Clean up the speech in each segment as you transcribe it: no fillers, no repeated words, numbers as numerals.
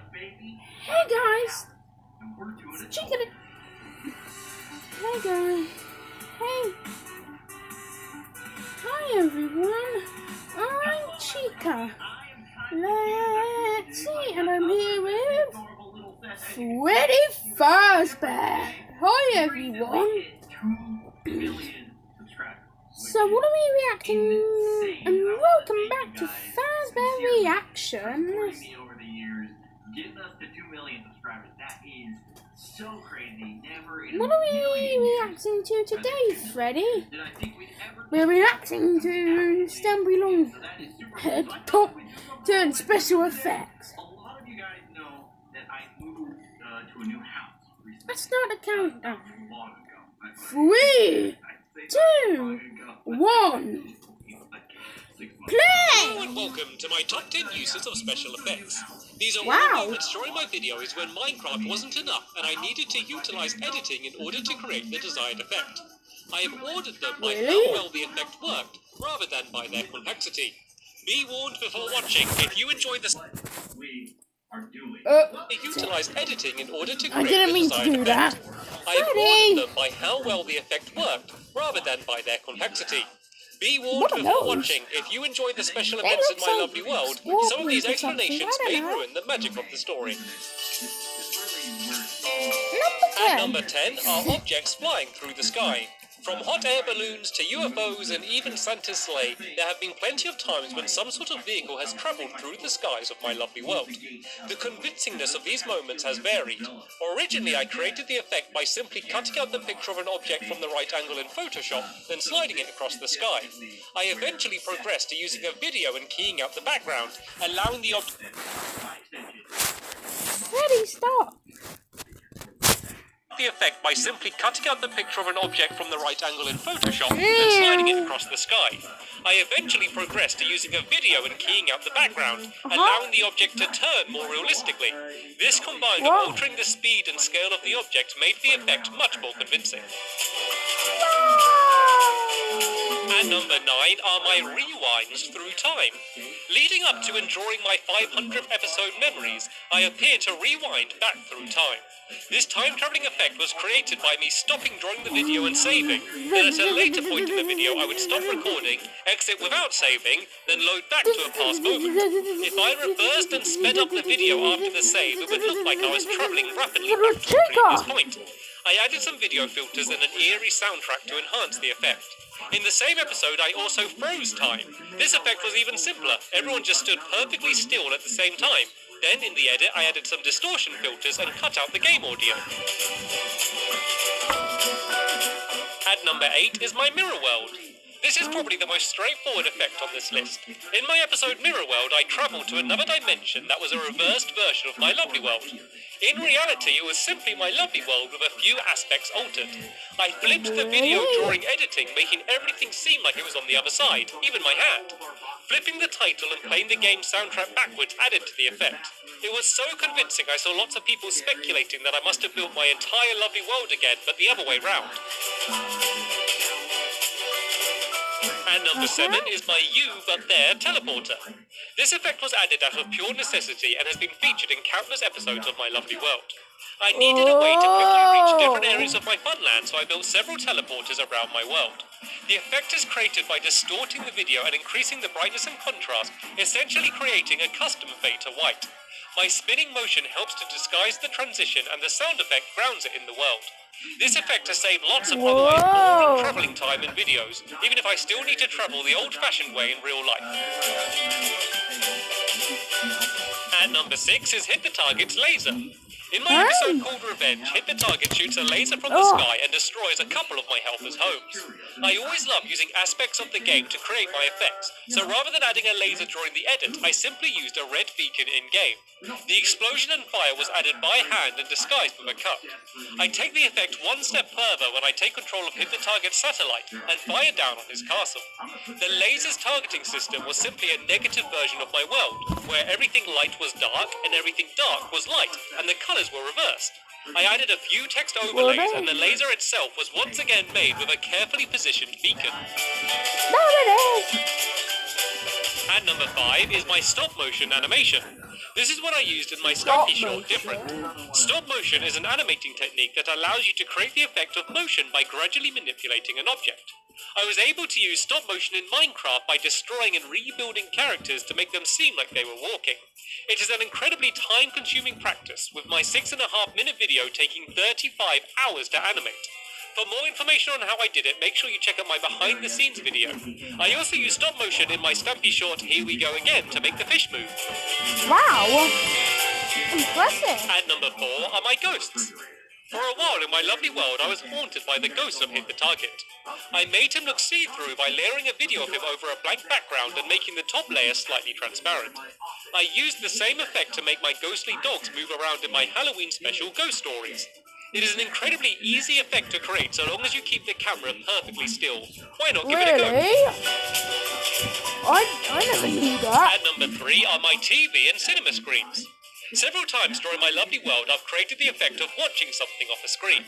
Hey guys! It's Chica. Hey guys. Hey. Hi everyone. I'm Chica. Let's see, and I'm here with Freddy Fazbear. Hi everyone. So what are we reacting? And welcome back to Fazbear Reactions. Getting us to 2 million subscribers, that is so crazy. What are we reacting to today, Freddy? We're reacting to Stampy Longhead Top Turn Special Effects. A lot of you guys know that I moved to a new house recently. Let's start the countdown. Long ago. 3, 2, 1. Play! Hello and welcome to my top 10 uses of special effects. These are Wow. all moments during my videos when Minecraft wasn't enough and I needed to utilize editing in order to create the desired effect. I have ordered them by Really? how well the effect worked, rather than by their complexity. Be warned before watching. If you enjoy this, We are doing. utilize editing in order to I create didn't the mean to desired do effect. that. I have Freddy! ordered them by how well the effect worked, rather than by their complexity. Be warned What are before those? watching. If you enjoy the special They events in look my so lovely world, swarmy some of these or something, explanations I may don't know. ruin the magic of the story. Number At 10. number 10 are objects flying through the sky. From hot air balloons to UFOs and even Santa's sleigh, there have been plenty of times when some sort of vehicle has travelled through the skies of my lovely world. The convincingness of these moments has varied. Originally, I created the effect by simply cutting out the picture of an object from the right angle in Photoshop, then sliding it across the sky. I eventually progressed to using a video and keying out the background, allowing the object Freddy, stop. the effect by simply cutting out the picture of an object from the right angle in Photoshop, then sliding it across the sky. I eventually progressed to using a video and keying out the background, allowing the object to turn more realistically. This combined with Wow. altering the speed and scale of the object made the effect much more convincing. At number 9 are my rewinds through time. Leading up to and during my 500th episode memories, I appear to rewind back through time. This time-travelling effect was created by me stopping during the video and saving. Then at a later point in the video, I would stop recording, exit without saving, then load back to a past moment. If I reversed and sped up the video after the save, it would look like I was travelling rapidly back to the previous point. I added some video filters and an eerie soundtrack to enhance the effect. In the same episode, I also froze time. This effect was even simpler. Everyone just stood perfectly still at the same time. Then, in the edit, I added some distortion filters and cut out the game audio. At number 8 is my mirror world. This is probably the most straightforward effect on this list. In my episode Mirror World, I travelled to another dimension that was a reversed version of my lovely world. In reality, it was simply my lovely world with a few aspects altered. I flipped the video during editing, making everything seem like it was on the other side, even my hand. Flipping the title and playing the game's soundtrack backwards added to the effect. It was so convincing I saw lots of people speculating that I must have built my entire lovely world again, but the other way round. And number 7 is my You But There teleporter. This effect was added out of pure necessity and has been featured in countless episodes of my lovely world. I needed a way to quickly reach different areas of my funland, so I built several teleporters around my world. The effect is created by distorting the video and increasing the brightness and contrast, essentially creating a custom fade to white. My spinning motion helps to disguise the transition and the sound effect grounds it in the world. This effect has saved lots of otherwise boring travelling time in videos, even if I still need to travel the old-fashioned way in real life. At number 6 is Hit the Target's laser. In my episode called Revenge, Hit the Target shoots a laser from the sky and destroys a couple of my helpers' homes. I always love using aspects of the game to create my effects, so rather than adding a laser during the edit, I simply used a red beacon in-game. The explosion and fire was added by hand and disguised with a cut. I take the effect one step further when I take control of Hit the Target's satellite and fire down on his castle. The laser's targeting system was simply a negative version of my world, where everything light was dark and everything dark was light, and the colours were reversed. I added a few text overlays and the laser itself was once again made with a carefully positioned beacon. At number 5 is my stop motion animation. This is what I used in my Stampy short different. Stop motion is an animating technique that allows you to create the effect of motion by gradually manipulating an object. I was able to use stop motion in Minecraft by destroying and rebuilding characters to make them seem like they were walking. It is an incredibly time-consuming practice, with my 6.5-minute video taking 35 hours to animate. For more information on how I did it, make sure you check out my behind-the-scenes video. I also use stop motion in my Stampy short Here We Go Again to make the fish move. Wow. Impressive. At number 4 are my ghosts. For a while in my lovely world, I was haunted by the ghost of Hit the Target. I made him look see-through by layering a video of him over a blank background and making the top layer slightly transparent. I used the same effect to make my ghostly dogs move around in my Halloween special Ghost Stories. It is an incredibly easy effect to create so long as you keep the camera perfectly still. Why not give it a go? Really? I never knew that. At number 3 are my TV and cinema screens. Several times during my lovely world, I've created the effect of watching something off a screen.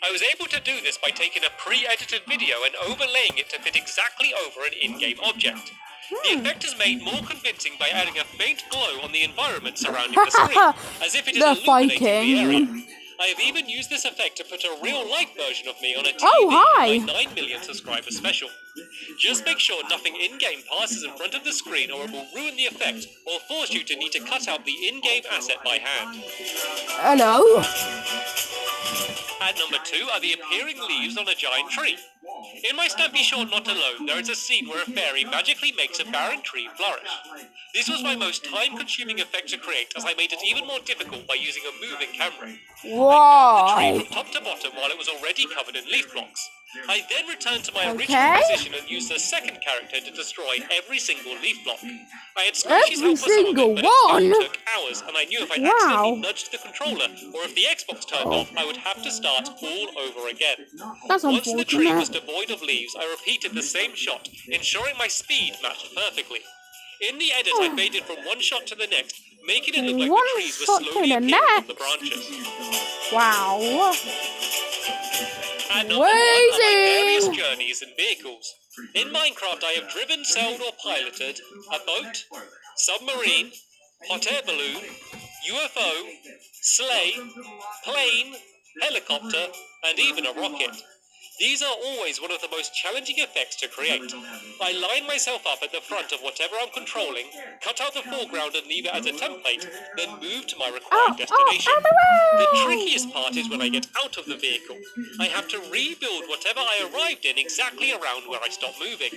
I was able to do this by taking a pre-edited video and overlaying it to fit exactly over an in-game object. The effect is made more convincing by adding a faint glow on the environment surrounding the screen, as if it is illuminating the area. I have even used this effect to put a real-life version of me on a TV in my 9 million subscriber special. Just make sure nothing in-game passes in front of the screen or it will ruin the effect or force you to need to cut out the in-game asset by hand. Hello. At number 2 are the appearing leaves on a giant tree. In my Stampy short Not Alone, there is a scene where a fairy magically makes a barren tree flourish. This was my most time-consuming effect to create, as I made it even more difficult by using a moving camera. I moved the tree from top to bottom while it was already covered in leaf blocks. I then returned to my original position and used the second character to destroy every single leaf block. I had Squishy's help for some of it, but it still took hours, and I knew if I accidentally nudged the controller, or if the Xbox turned off, I would have to start all over again. That's Once the tree was unfortunate. devoid of leaves, I repeated the same shot, ensuring my speed matched perfectly. In the edit, I faded from one shot to the next, making it look like One the trees were shot to slowly the appearing from the next? branches. Wow. And number 1 are my various Amazing. journeys and vehicles. In Minecraft, I have driven, sailed or piloted a boat, submarine, hot air balloon, UFO, sleigh, plane, helicopter, and even a rocket. These are always one of the most challenging effects to create. I line myself up at the front of whatever I'm controlling, cut out the foreground and leave it as a template, then move to my required destination. The trickiest part is when I get out of the vehicle. I have to rebuild whatever I arrived in exactly around where I stopped moving.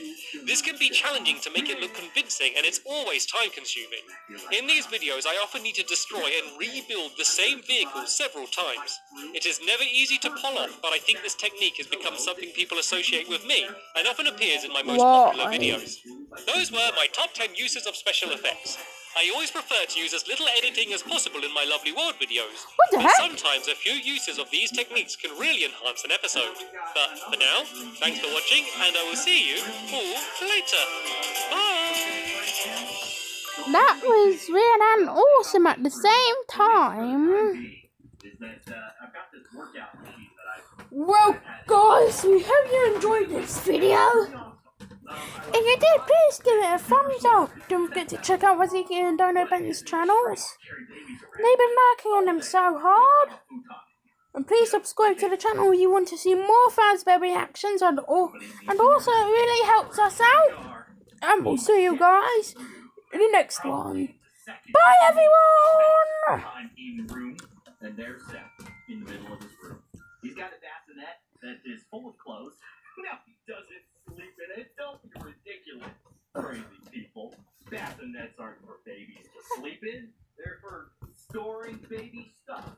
This can be challenging to make it look convincing, and it's always time-consuming. In these videos, I often need to destroy and rebuild the same vehicle several times. It is never easy to pull off, but I think this technique has become something people associate with me, and often appears in my most popular videos. Those were my top 10 uses of special effects. I always prefer to use as little editing as possible in my lovely world videos, What the but heck? sometimes a few uses of these techniques can really enhance an episode. But for now, thanks for watching, and I will see you all later. Bye! That was real and awesome at the same time. I've got this workout machine that Well, guys, we hope you enjoyed this video. If you did, please give it a thumbs up. Don't forget to check out Waziki and Dino Ben's channels. They've been working on them so hard. And please subscribe to the channel if you want to see more Fazbear reactions, and also it really helps us out. And we'll see you guys in the next one. Bye, everyone! room, and there's Seth in the middle of his room. He's got a bassinet that is full of clothes. No, he doesn't sleep in it. Don't be ridiculous. Crazy people. Bassinets aren't for babies to sleep in. They're for storing baby stuff.